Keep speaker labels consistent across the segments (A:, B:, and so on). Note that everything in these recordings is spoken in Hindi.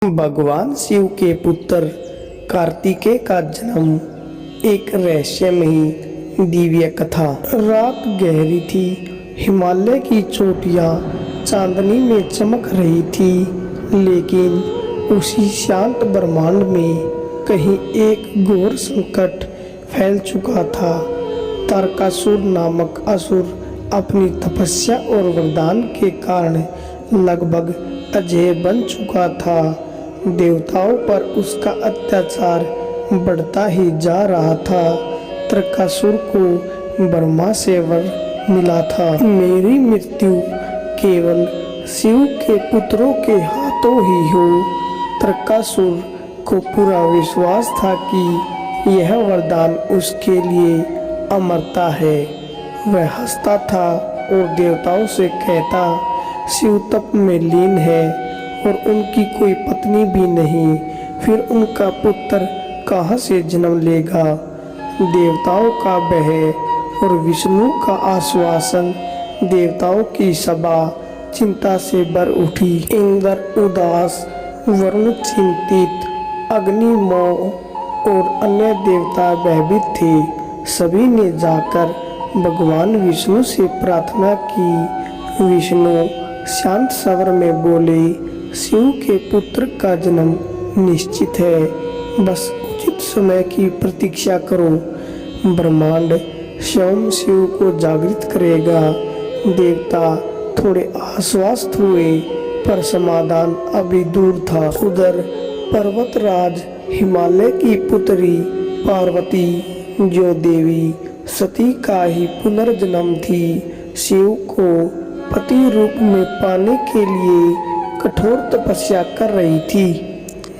A: भगवान शिव के पुत्र कार्तिकेय का जन्म। एक रहस्यमयी दिव्य कथा। रात गहरी थी, हिमालय की चोटियां चांदनी में चमक रही थी, लेकिन उसी शांत ब्रह्मांड में कहीं एक घोर संकट फैल चुका था। तारकासुर नामक असुर अपनी तपस्या और वरदान के कारण लगभग अजेय बन चुका था। देवताओं पर उसका अत्याचार बढ़ता ही जा रहा था। तारकासुर को ब्रह्मा से वर मिला था, मेरी मृत्यु केवल शिव के पुत्रों के हाथों ही हो। तारकासुर को पूरा विश्वास था कि यह वरदान उसके लिए अमरता है। वह हंसता था और देवताओं से कहता, शिव तप में लीन है और उनकी कोई पत्नी भी नहीं, फिर उनका पुत्र कहाँ से जन्म लेगा। देवताओं का भय और विष्णु का आश्वासन, देवताओं की सभा चिंता से भर उठी। इंद्र उदास, वरुण चिंतित, अग्नि मोह और अन्य देवता भयभीत थे। सभी ने जाकर भगवान विष्णु से प्रार्थना की। विष्णु शांत स्वर में बोले, शिव के पुत्र का जन्म निश्चित है, बस उचित समय की प्रतीक्षा करो। ब्रह्मांड स्वयं शिव को जागृत करेगा। देवता थोड़े आश्वस्त हुए, पर समाधान अभी दूर था। उधर पर्वतराज हिमालय की पुत्री पार्वती, जो देवी सती का ही पुनर्जन्म थी, शिव को पति रूप में पाने के लिए कठोर तपस्या कर रही थी।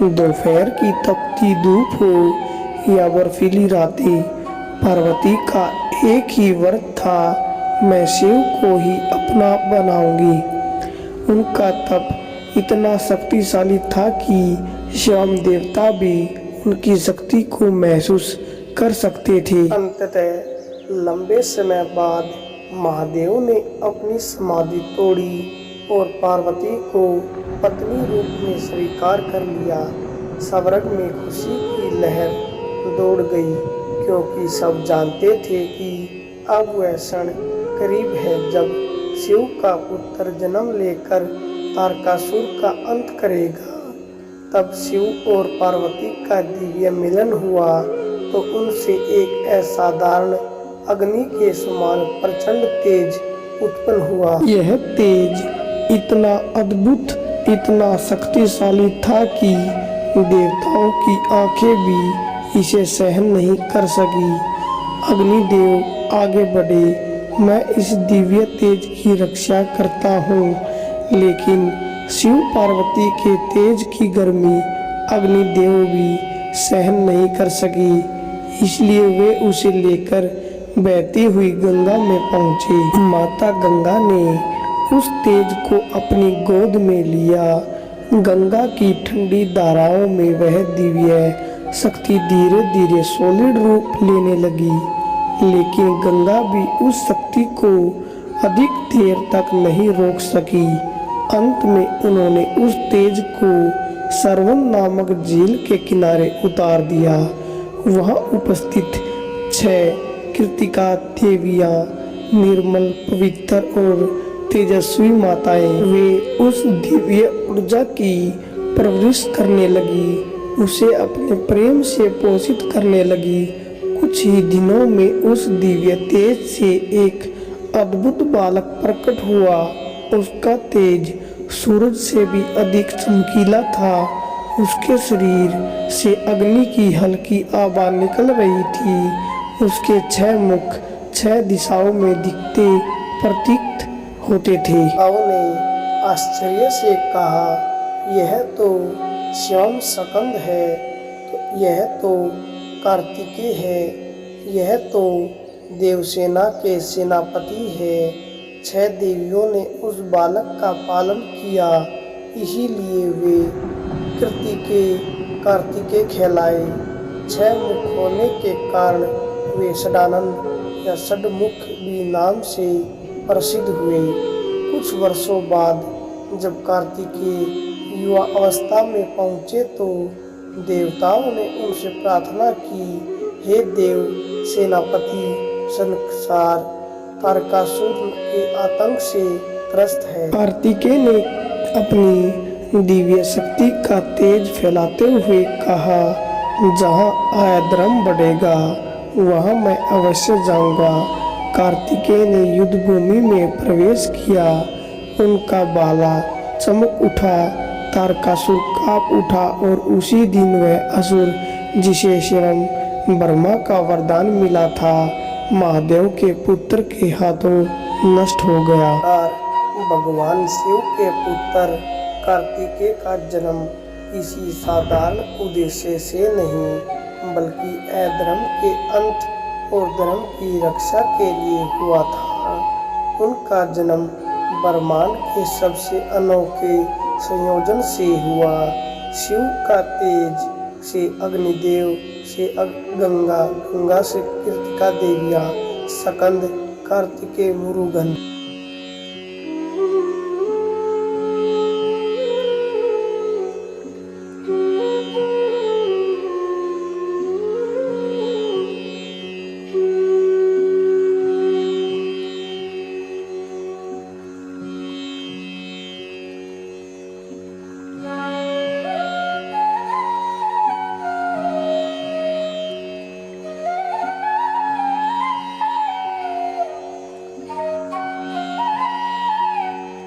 A: दोपहर की तपती धूप हो या बर्फीली रातें, पार्वती का एक ही व्रत था, मैं शिव को ही अपना बनाऊंगी। उनका तप इतना शक्तिशाली था कि स्वयं देवता भी उनकी शक्ति को महसूस कर सकते थे। अंततः लंबे समय बाद महादेव ने अपनी समाधि तोड़ी और पार्वती को पत्नी रूप में स्वीकार कर लिया। स्वर्ग में खुशी की लहर दौड़ गई, क्योंकि सब जानते थे कि अब वह क्षण करीब है जब शिव का पुत्र जन्म लेकर तारकासुर का अंत करेगा। तब शिव और पार्वती का दिव्य मिलन हुआ तो उनसे एक असाधारण अग्नि के समान प्रचंड तेज उत्पन्न हुआ। यह तेज इतना अद्भुत, इतना शक्तिशाली था कि देवताओं की आंखें भी इसे सहन नहीं कर सकी। अग्निदेव आगे बढ़े, मैं इस दिव्य तेज की रक्षा करता हूँ, लेकिन शिव पार्वती के तेज की गर्मी अग्निदेव भी सहन नहीं कर सकी। इसलिए वे उसे लेकर बहती हुई गंगा में पहुँचे। माता गंगा ने उस तेज को अपनी गोद में लिया। गंगा की ठंडी धाराओं में वह दिव्य शक्ति धीरे धीरे सॉलिड रूप लेने लगी, लेकिन गंगा भी उस शक्ति को अधिक देर तक नहीं रोक सकी। अंत में उन्होंने उस तेज को सरवन नामक झील के किनारे उतार दिया। वहां उपस्थित 6 कृतिका देवियां, निर्मल, पवित्र और तेजस्वी माताएं, वे उस दिव्य ऊर्जा की परवरिश करने लगी, उसे अपने प्रेम से पोषित करने लगी। कुछ ही दिनों में उस दिव्य तेज से एक अद्भुत बालक प्रकट हुआ। उसका तेज सूरज से भी अधिक चमकीला था। उसके शरीर से अग्नि की हल्की आभा निकल रही थी। उसके 6 मुख 6 दिशाओं में दिखते प्रतीक होते थे। ने आश्चर्य से कहा, यह तो स्वयं स्कंद है, तो यह तो कार्तिकेय है, यह तो देवसेना के सेनापति है। 6 देवियों ने उस बालक का पालन किया, इसीलिए वे कृतिकेय कार्तिकेय कहलाए। 6 मुख होने के कारण वे षडानंद या षडमुख भी नाम से प्रसिद्ध हुए। कुछ वर्षों बाद जब कार्तिकेय युवा अवस्था में पहुँचे तो देवताओं ने उनसे प्रार्थना की, हे देव सेनापति, संसार तारकासुर के आतंक से त्रस्त है। कार्तिकेय ने अपनी दिव्य शक्ति का तेज फैलाते हुए कहा, जहाँ अधर्म बढ़ेगा वहाँ मैं अवश्य जाऊंगा। कार्तिकेय ने युद्ध भूमि में प्रवेश किया। उनका भाला चमक उठा, तारकासुर कांप उठा और उसी दिन वह असुर जिसे स्वयं ब्रह्मा का वरदान मिला था, महादेव के पुत्र के हाथों नष्ट हो गया। भगवान शिव के पुत्र कार्तिकेय का जन्म किसी साधारण उद्देश्य से नहीं बल्कि अधर्म के अंत और धर्म की रक्षा के लिए हुआ था। उनका जन्म ब्रह्मांड के सबसे अनोखे संयोजन से हुआ। शिव का तेज से अग्निदेव से गंगा, गंगा से कृतिका देवियाँ, स्कंद, कार्तिकेय, मुरुगन।